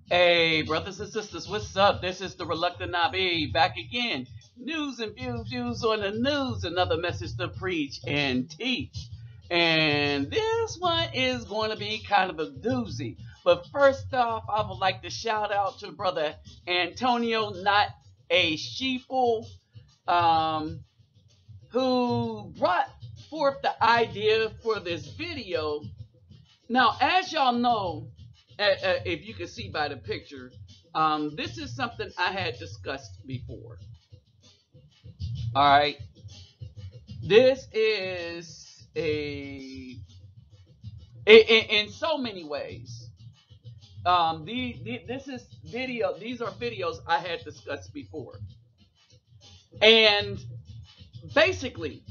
Hey, brothers and sisters, what's up? This is the Reluctant Nabi back again. News and views on the news. Another message to preach and teach. And this one is going to be kind of a doozy. But first off, I would like to shout out to brother Antonio, not a sheeple, um, who brought forth the idea for this video. Now, as y'all know, if you can see by the picture, this is something I had discussed before. All right, this is in so many ways. This is video. These are videos I had discussed before, and basically,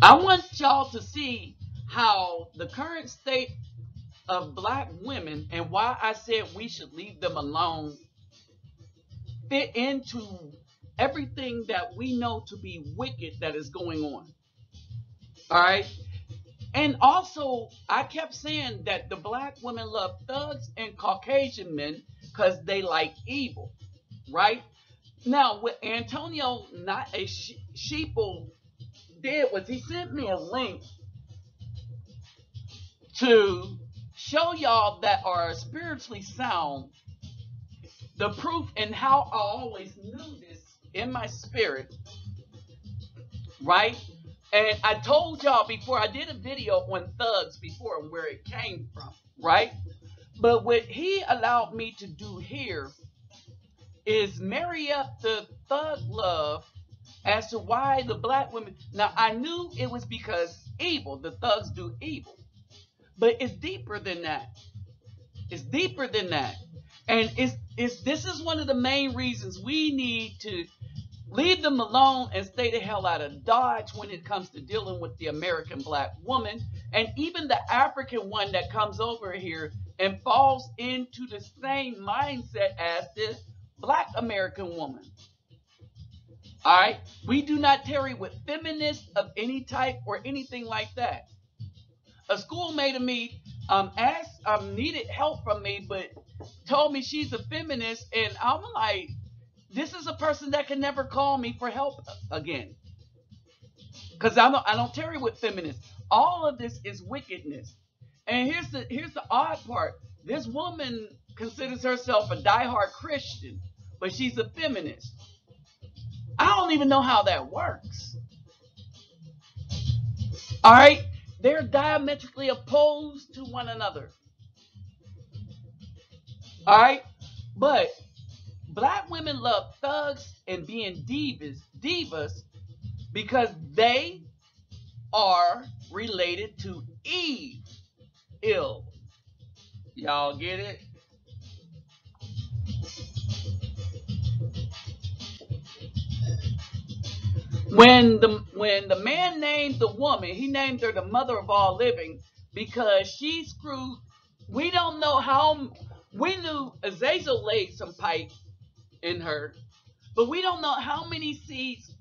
I want y'all to see how the current state of black women and why I said we should leave them alone fit into everything that we know to be wicked that is going on. All right. And also, I kept saying that the black women love thugs and Caucasian men because they like evil. Right. Now, what Antonio, not a sheeple, did was he sent me a link to show y'all that are spiritually sound the proof and how I always knew this in my spirit, right? And I told y'all before, I did a video on thugs before and where it came from, right? But what he allowed me to do here is marry up the thug love as to why the black women. Now, I knew it was because evil, the thugs do evil. But it's deeper than that. It's deeper than that. And this is one of the main reasons we need to leave them alone and stay the hell out of Dodge when it comes to dealing with the American black woman and even the African one that comes over here and falls into the same mindset as the black American woman. All right? We do not tarry with feminists of any type or anything like that. A schoolmate of me needed help from me, but told me she's a feminist, and I'm like, this is a person that can never call me for help again, because I don't tarry with feminists. All of this is wickedness, and here's the odd part. This woman considers herself a diehard Christian, but she's a feminist. I don't even know how that works. All right. They're diametrically opposed to one another. All right? But black women love thugs and being divas because they are related to Eve. Ill. Y'all get it? When the man named the woman, he named her the mother of all living because she screwed. We don't know how. We knew Azazel laid some pipe in her, but we don't know how many seeds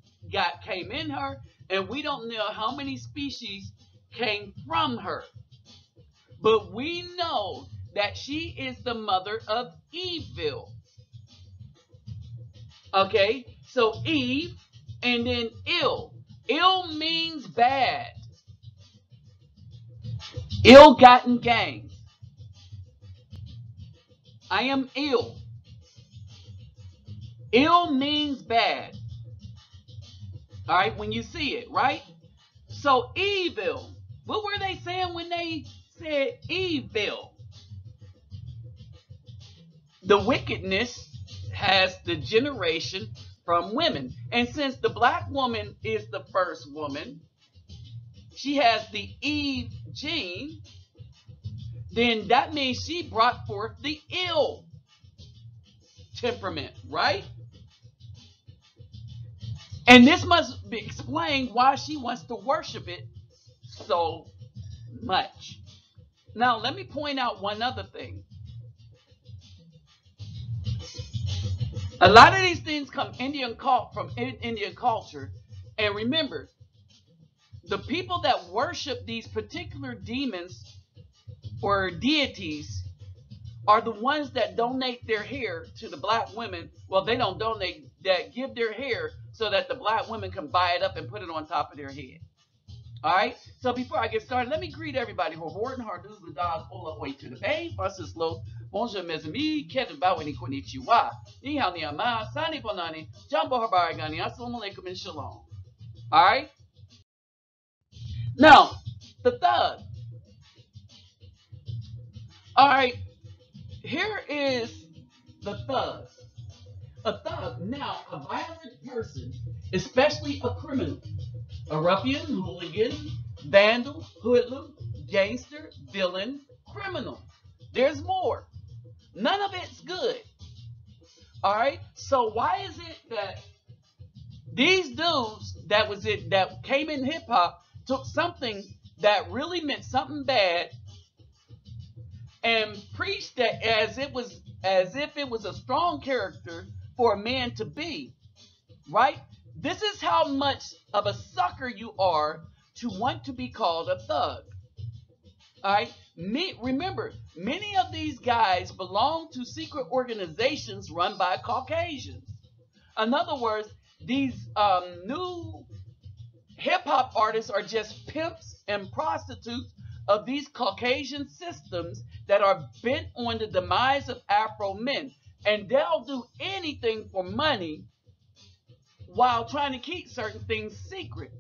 came in her, and we don't know how many species came from her. But we know that she is the mother of evil. Okay, so Eve. And then ill. Ill means bad. Ill-gotten gains. I am ill. Ill means bad. All right, when you see it, right? So evil. What were they saying when they said evil? The wickedness has the generation from women. And since the black woman is the first woman, she has the Eve gene, then that means she brought forth the ill temperament, right? And this must explain why she wants to worship it so much. Now, let me point out one other thing. A lot of these things come from Indian culture. And remember, the people that worship these particular demons or deities are the ones that donate their hair to the black women. Well, they don't donate, that give their hair so that the black women can buy it up and put it on top of their head. All right. So before I get started, let me greet everybody. Horvorden Hardus Ladas Ola Way to the Bay. Francislo. Bonjour mes amis. Kevin Bawani Konnichiwa. Ni hao ni ama. Sani bonani. Jumbo habarigani. Assalamu alaikum and shalom. All right. Now, the thug. All right. Here is the thug. A thug, now a violent person, especially a criminal, a ruffian, hooligan, vandal, hoodlum, gangster, villain, criminal. There's more. None of it's good. All right. So why is it that these dudes that came in hip hop took something that really meant something bad and preached that as if it was a strong character for a man to be, right? This is how much of a sucker you are to want to be called a thug. All right. Remember, many of these guys belong to secret organizations run by Caucasians. In other words, these new hip hop artists are just pimps and prostitutes of these Caucasian systems that are bent on the demise of Afro men. And they'll do anything for money while trying to keep certain things secret.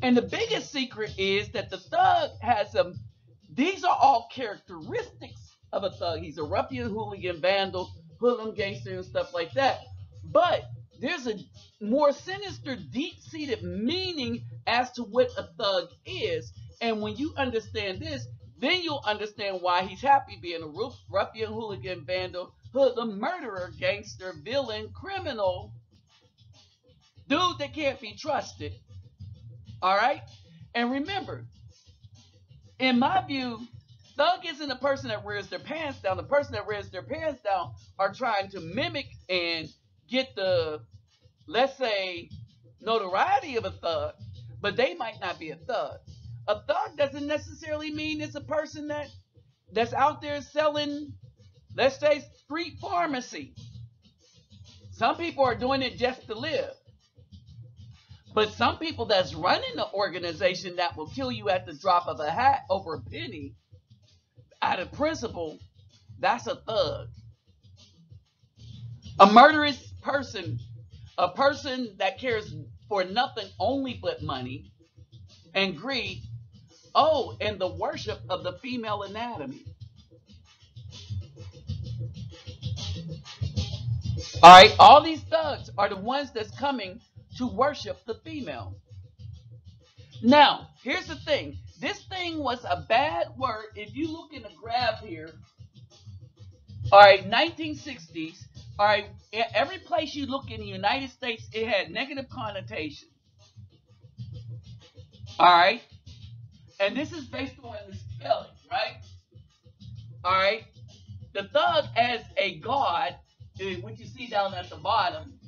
And the biggest secret is that the thug has these are all characteristics of a thug. He's a ruffian, hooligan, vandal, hoodlum, gangster, and stuff like that. But there's a more sinister, deep-seated meaning as to what a thug is. And when you understand this, then you'll understand why he's happy being a ruffian, hooligan, vandal, hoodlum, murderer, gangster, villain, criminal, dude that can't be trusted. All right? And remember, in my view, thug isn't a person that wears their pants down. The person that wears their pants down are trying to mimic and get the, let's say, notoriety of a thug, but they might not be a thug. A thug doesn't necessarily mean it's a person that's out there selling, let's say, street pharmacy. Some people are doing it just to live. But some people that's running an organization that will kill you at the drop of a hat over a penny, out of principle, that's a thug. A murderous person, a person that cares for nothing only but money and greed, oh, and the worship of the female anatomy. All right, all these thugs are the ones that's coming to worship the female. Now, here's the thing. This thing was a bad word. If you look in the graph here, all right, 1960s, all right, every place you look in the United States, it had negative connotations. All right, and this is based on the spelling, right? All right, the thug as a god, what you see down at the bottom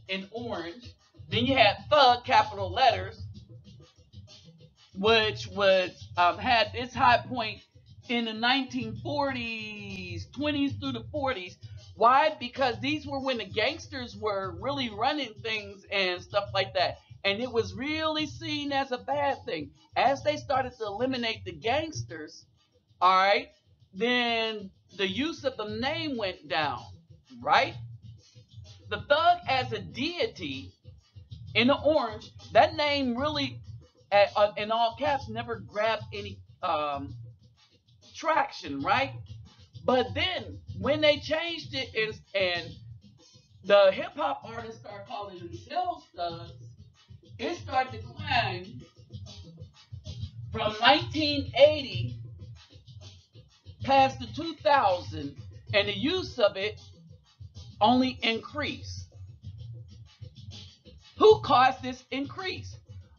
in orange. Then you had thug, capital letters, which was had its high point in the 1940s, 20s through the 40s. Why? Because these were when the gangsters were really running things and stuff like that. And it was really seen as a bad thing. As they started to eliminate the gangsters, all right, then the use of the name went down, right? The thug as a deity in the orange, that name really, in all caps, never grabbed any traction, right? But then when they changed it and the hip hop artists started calling themselves thugs, it started to climb from 1980 past the 2000, and the use of it only increased. Who caused this increase?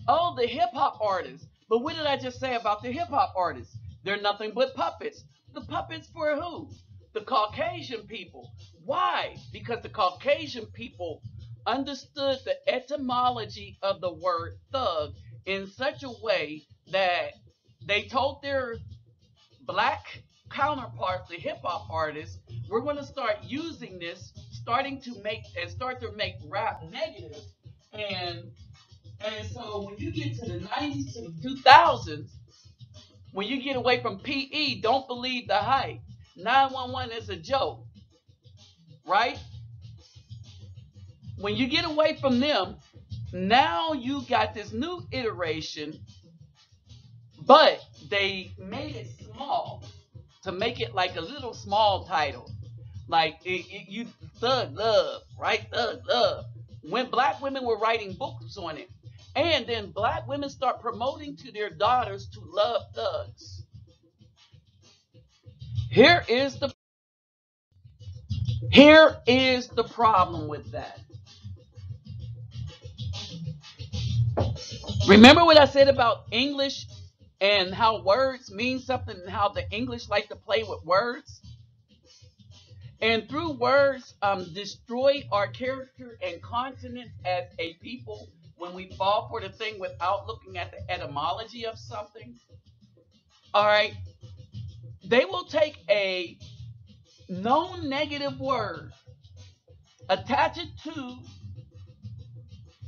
Oh, the hip hop artists. But what did I just say about the hip hop artists? They're nothing but puppets. The puppets for who? The Caucasian people. Why? Because the Caucasian people understood the etymology of the word thug in such a way that they told their black counterparts, the hip hop artists, we're going to start using this, start to make rap negative. And and so when you get to the 90s to the 2000s, when you get away from PE, don't believe the hype. 911 is a joke, right? When you get away from them, now you got this new iteration, but they made it small to make it like a little small title. Like you thug love, right? Thug love. When black women were writing books on it. And then black women start promoting to their daughters to love thugs. Here is the problem with that. Remember what I said about English and how words mean something and how the English like to play with words? And through words, destroy our character and continence as a people when we fall for the thing without looking at the etymology of something. All right. They will take a known negative word, attach it to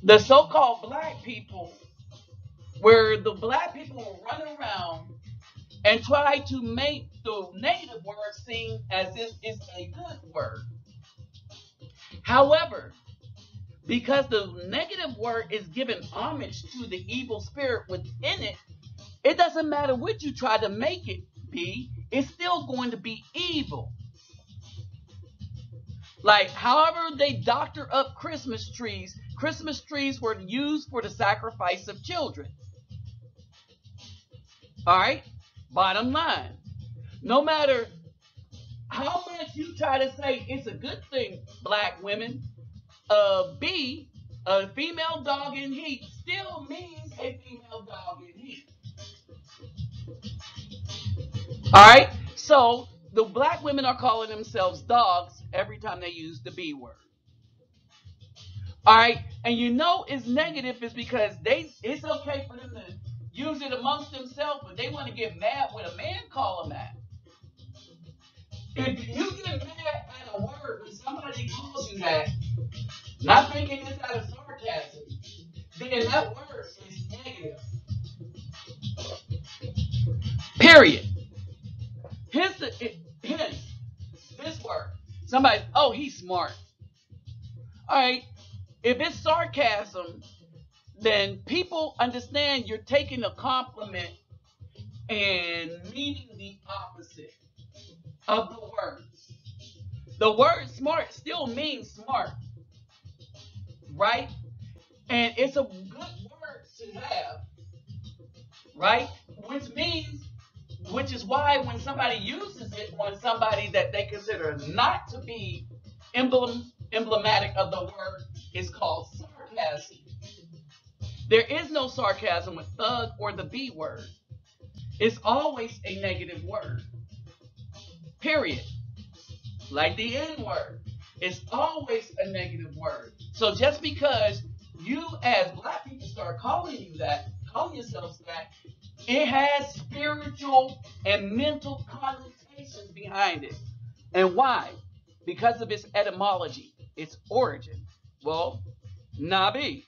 the so-called black people, where the black people will run around and try to make the negative word seem as if it's a good word. However, because the negative word is given homage to the evil spirit within it, it doesn't matter what you try to make it be, it's still going to be evil. Like, however they doctor up Christmas trees were used for the sacrifice of children. All right? Bottom line. No matter how much you try to say it's a good thing, black women, B, a female dog in heat still means a female dog in heat. All right? So the black women are calling themselves dogs every time they use the B word. All right? And you know it's negative is because it's okay for them to use it amongst themselves, but they want to get mad when a man call them that. If you get mad at a word when somebody calls you that, not thinking this out of sarcasm, then that word is negative. Period. Hence this word. Somebody, oh, he's smart. All right. If it's sarcasm, then people understand you're taking a compliment and meaning the opposite of the word. The word smart still means smart, right? And it's a good word to have, right? Which is why when somebody uses it on somebody that they consider not to be emblematic of the word, it's called sarcasm. There is no sarcasm with thug or the B word. It's always a negative word. Period. Like the N word. It's always a negative word. So just because you as black people start calling yourselves that, it has spiritual and mental connotations behind it. And why? Because of its etymology, its origin. Well, Nabi,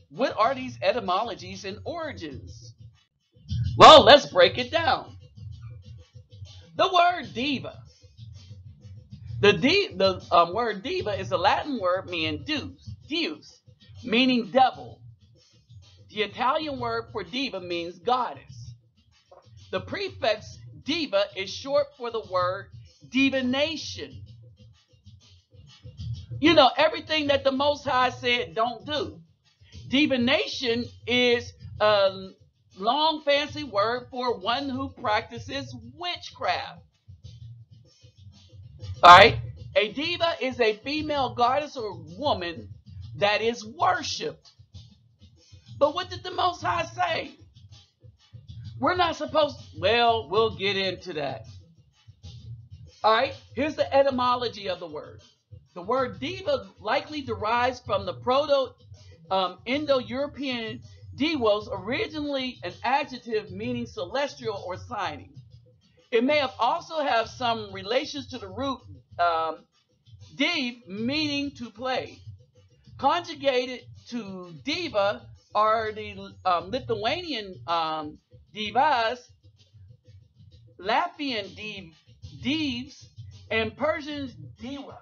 what are these etymologies and origins? Well, let's break it down. The word diva. The word diva is a Latin word meaning deus, meaning devil. The Italian word for diva means goddess. The prefix diva is short for the word divination. You know, everything that the Most High said don't do. Divination is a long fancy word for one who practices witchcraft. All right? A diva is a female goddess or woman that is worshipped. But what did the Most High say? We're not supposed to, well, we'll get into that. All right, here's the etymology of the word. The word diva likely derives from the Proto-Indo-European divos, originally an adjective meaning celestial or shining. It may have also have some relations to the root div, meaning to play. Conjugated to diva are the Lithuanian divas, Latvian divs, and Persian divas.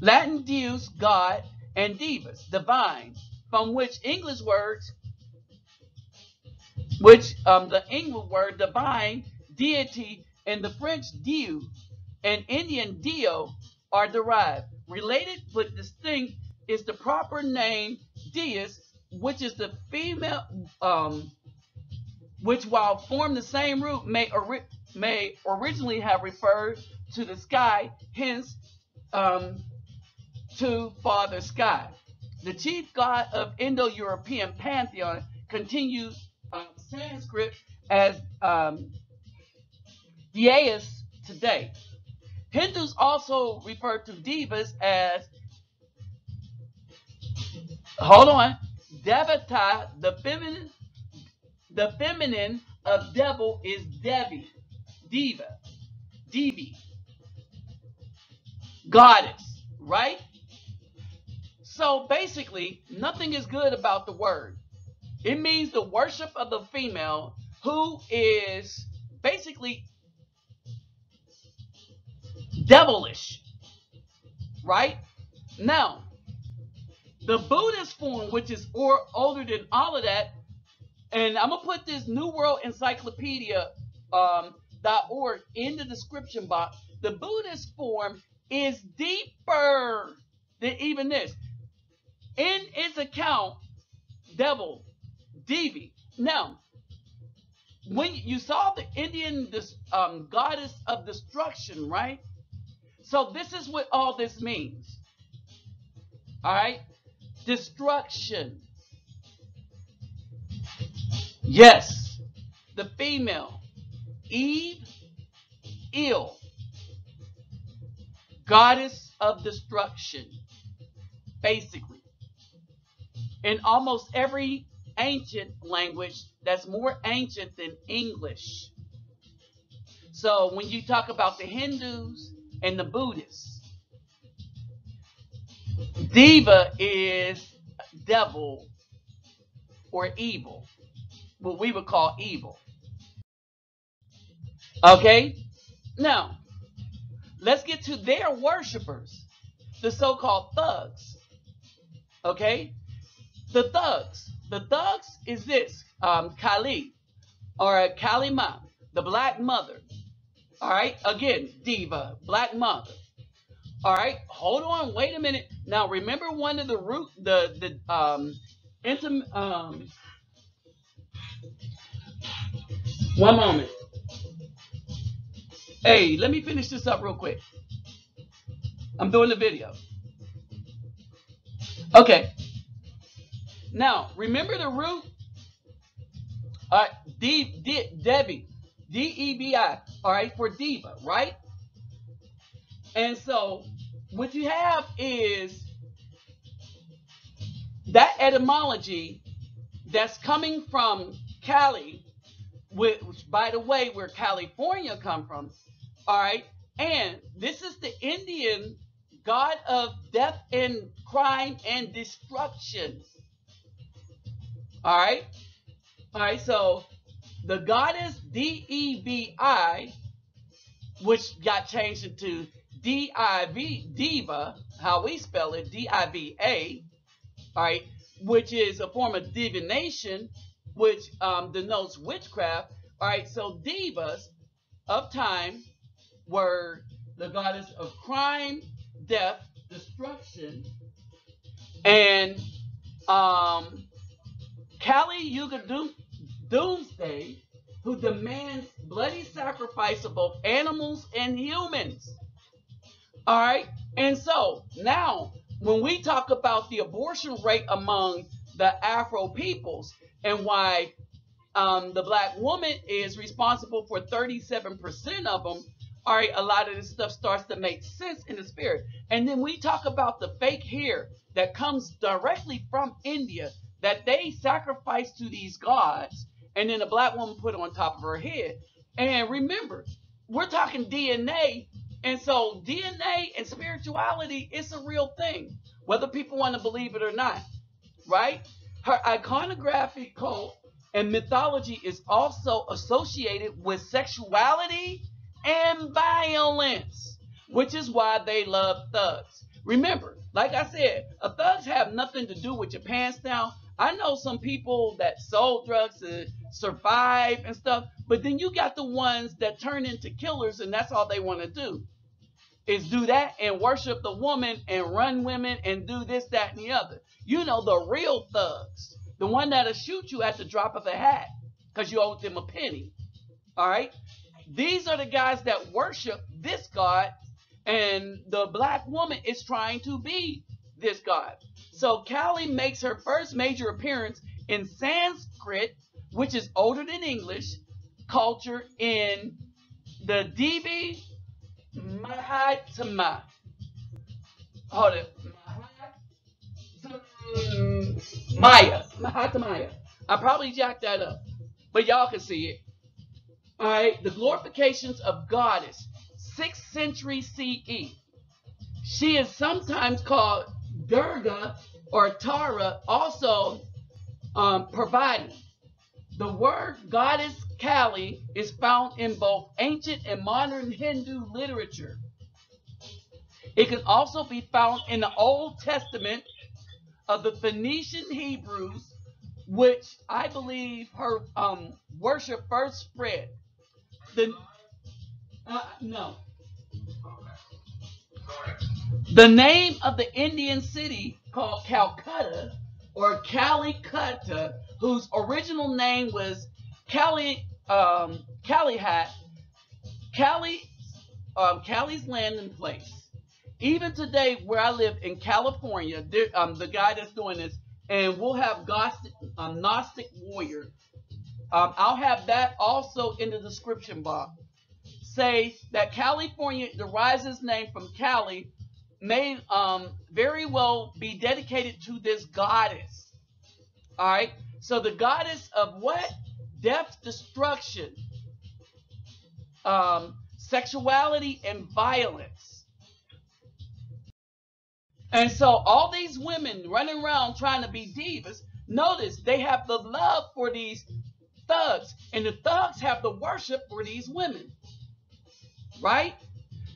Latin deus, God, and divas, divine, from which English words, the English word divine, deity, and the French dieu, and Indian dio are derived. Related but distinct is the proper name deus, which is the female, which while form the same root may originally have referred to the sky, hence to Father Sky. The chief god of Indo-European pantheon continues Sanskrit as Dyaus today. Hindus also refer to divas as, hold on, Devata, the feminine of devil is Devi, Diva, Devi, goddess, right? So basically, nothing is good about the word. It means the worship of the female who is basically devilish, right? Now, the Buddhist form, which is older than all of that, and I'm going to put this New World Encyclopedia .org in the description box. The Buddhist form is deeper than even this. In its account, devil, Devi. Now, when you saw the Indian goddess of destruction, right? So this is what all this means. All right? Destruction. Yes. The female. Eve, ill. Goddess of destruction. Basically. In almost every ancient language that's more ancient than English. So when you talk about the Hindus and the Buddhists, Diva is devil or evil, what we would call evil. Okay? Now, let's get to their worshipers, the so-called thugs. Okay? The thugs. The thugs is this, Kali, or Kalima, the Black Mother. All right? Again, Diva, Black Mother. All right, hold on, wait a minute. Now remember one of the root, one moment. Hey, let me finish this up real quick. I'm doing the video. Okay. Now remember the root. All right, Debbie, D-E-B-I. All right, for diva, right? And so what you have is that etymology that's coming from Cali, which, by the way, where California come from. All right. And this is the Indian god of death and crime and destruction. All right. All right. So the goddess D-E-B-I, which got changed into D-I-V, diva, how we spell it, D-I-V-A, all right, which is a form of divination, which denotes witchcraft. All right, so divas of time were the goddess of crime, death, destruction, and Kali Yuga Doomsday, who demands bloody sacrifice of both animals and humans. All right, and so now when we talk about the abortion rate among the Afro peoples and why the black woman is responsible for 37% of them, all right, a lot of this stuff starts to make sense in the spirit. And then we talk about the fake hair that comes directly from India that they sacrifice to these gods, and then a black woman put on top of her head. And remember, we're talking DNA. And so DNA and spirituality is a real thing, whether people want to believe it or not, right? Her iconographic cult and mythology is also associated with sexuality and violence, which is why they love thugs. Remember, like I said, thugs have nothing to do with your pants down. I know some people that sold drugs to survive and stuff, but then you got the ones that turn into killers, and that's all they want to do is do that and worship the woman and run women and do this, that, and the other. You know, the real thugs, the one that'll shoot you at the drop of a hat because you owe them a penny. All right. These are the guys that worship this God, and the black woman is trying to be this God. So Kali makes her first major appearance in Sanskrit, which is older than English, culture in the Devi Mahatma. Hold it. Maya. Mahatma. I probably jacked that up, but y'all can see it. All right. The glorifications of goddess, 6th century CE. She is sometimes called Durga or Tara, also providing. The word goddess Kali is found in both ancient and modern Hindu literature. It can also be found in the Old Testament of the Phoenician Hebrews, which I believe her worship first spread. The no, the name of the Indian city called Calcutta or Calicut, whose original name was Calihat, Cali, Cali's landing place. Even today, where I live in California, the guy that's doing this, and we'll have Gnostic Warrior. I'll have that also in the description box. Say that California derives its name from Cali, may very well be dedicated to this goddess. All right. So the goddess of what? Death, destruction, sexuality, and violence. And so all these women running around trying to be divas, notice they have the love for these thugs, and the thugs have the worship for these women. Right?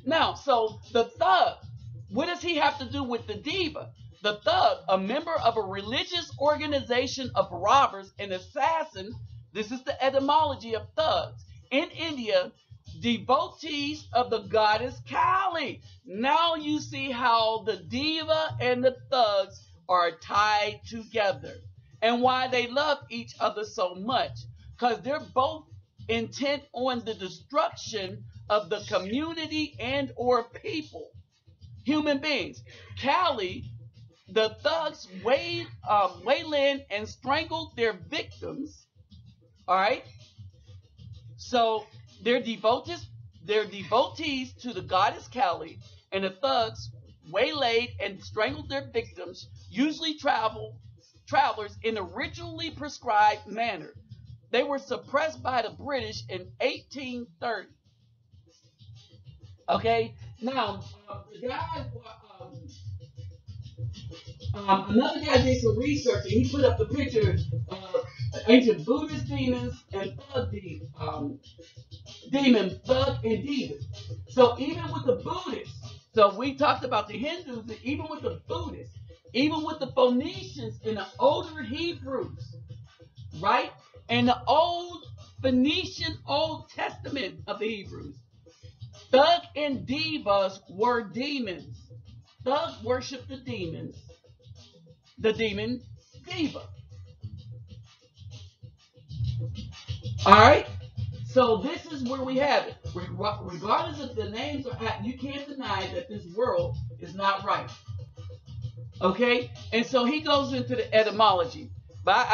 Now, so the thug, what does he have to do with the diva? The thug, a member of a religious organization of robbers and assassins, this is the etymology of thugs. In India, devotees of the goddess Kali. Now you see how the diva and the thugs are tied together and why they love each other so much. Because they're both intent on the destruction of the community and or people, human beings. Kali, the thugs waylaid and strangled their victims. All right. So they're devotees to the goddess Kali, and the thugs waylaid and strangled their victims, usually travelers in a ritually prescribed manner. They were suppressed by the British in 1830. Okay, now the guy, another guy did some research and he put up the picture of ancient Buddhist demons and thug and demons. So even with the Buddhists, so we talked about the Hindus, and even with the Buddhists, even with the Phoenicians and the older Hebrews, right? And the old Phoenician Old Testament of the Hebrews, thug and divas were demons. Thug worshiped the demons, the demon diva. All right. So this is where we have it. Regardless of the names or you can't deny that this world is not right. Okay. And so he goes into the etymology, but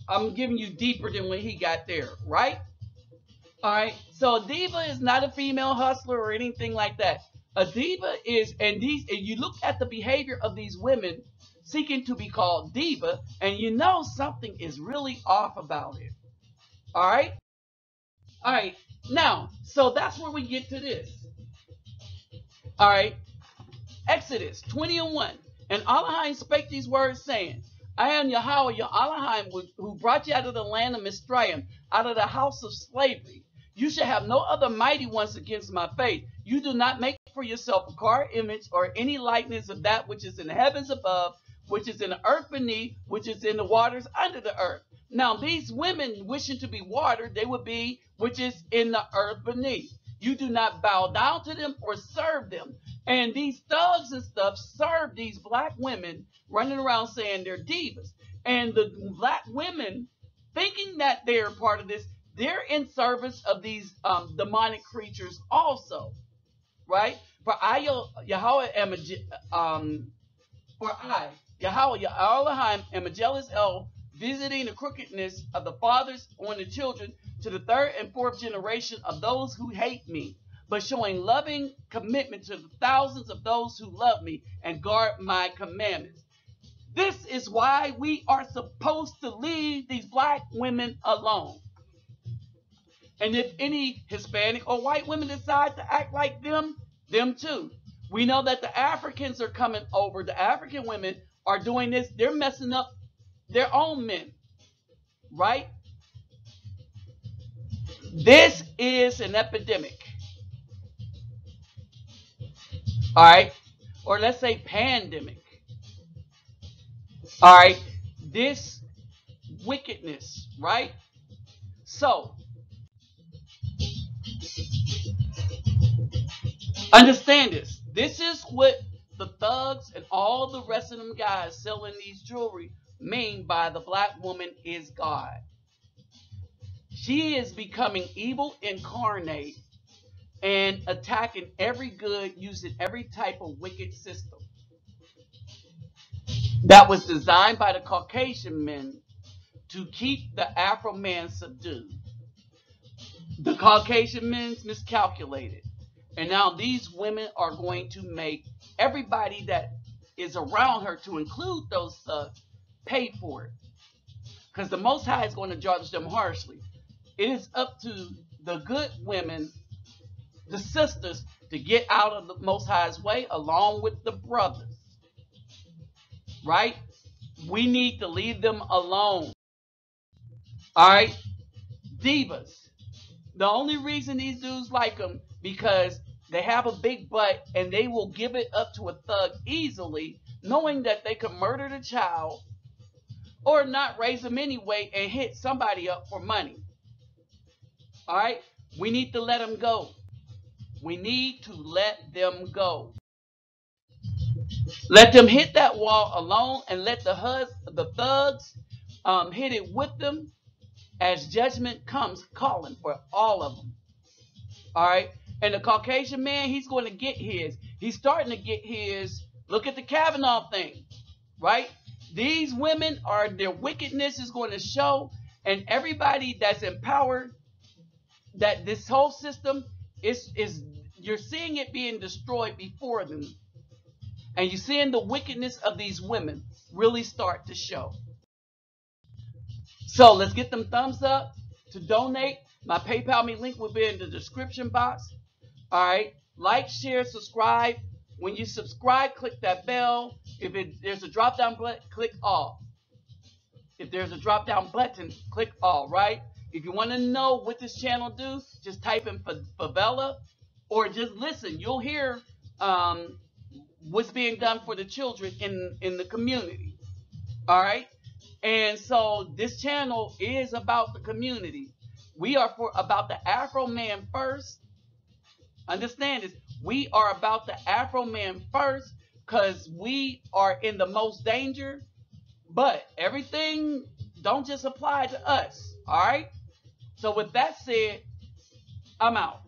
I'm giving you deeper than what he got there, right? All right. So a diva is not a female hustler or anything like that. A diva is, and you look at the behavior of these women seeking to be called diva, and you know something is really off about it. All right. All right. Now, so that's where we get to this. All right. Exodus 20:1. And Elohim spake these words, saying, I am Yahweh, your Elohim, who brought you out of the land of Mizraim, out of the house of slavery. You shall have no other mighty ones against my faith. You do not make for yourself a carved image or any likeness of that which is in the heavens above, which is in the earth beneath, which is in the waters under the earth. Now, these women wishing to be watered, they would be which is in the earth beneath. You do not bow down to them or serve them. And these thugs and stuff serve these black women running around saying they're divas. And the black women, thinking that they're part of this, they're in service of these demonic creatures also, right? For I, Yahweh, am Yahweh, Elohim, am a jealous El, visiting the crookedness of the fathers on the children to the third and fourth generation of those who hate me, but showing loving commitment to the thousands of those who love me and guard my commandments. This is why we are supposed to leave these black women alone. And if any Hispanic or white women decide to act like them too. We know that the Africans are coming over. The African women are doing this. They're messing up their own men, right? This is an epidemic. All right? Or let's say pandemic. All right? This wickedness, right? So, understand this. This is what the thugs and all the rest of them guys selling these jewelry mean by the black woman is God. She is becoming evil incarnate and attacking every good using every type of wicked system that was designed by the Caucasian men to keep the Afro man subdued. The Caucasian men miscalculated. And now these women are going to make everybody that is around her, to include those thugs, pay for it. Because the Most High is going to judge them harshly. It is up to the good women, the sisters, to get out of the Most High's way along with the brothers. Right? We need to leave them alone. Alright? Divas. The only reason these dudes like them, because they have a big butt and they will give it up to a thug easily, knowing that they could murder the child or not raise them anyway and hit somebody up for money. All right? We need to let them go. We need to let them go. Let them hit that wall alone and let the thugs hit it with them as judgment comes calling for all of them. All right? And the Caucasian man, he's going to get his. He's starting to get his. Look at the Kavanaugh thing, right? These women are, their wickedness is going to show, and everybody that's empowered, that this whole system is you're seeing it being destroyed before them. And you're seeing the wickedness of these women really start to show. So let's get them thumbs up to donate. My PayPal me link will be in the description box. All right. Like, share, subscribe. When you subscribe, click that bell. If there's a drop down button, click all. If there's a drop down button, click all, right? If you want to know what this channel do, just type in favela or just listen. You'll hear what's being done for the children in the community. All right? And so this channel is about the community. We are about the Afro man first. Understand this. We are about the Afro man first because we are in the most danger. But everything don't just apply to us. All right? So with that said, I'm out.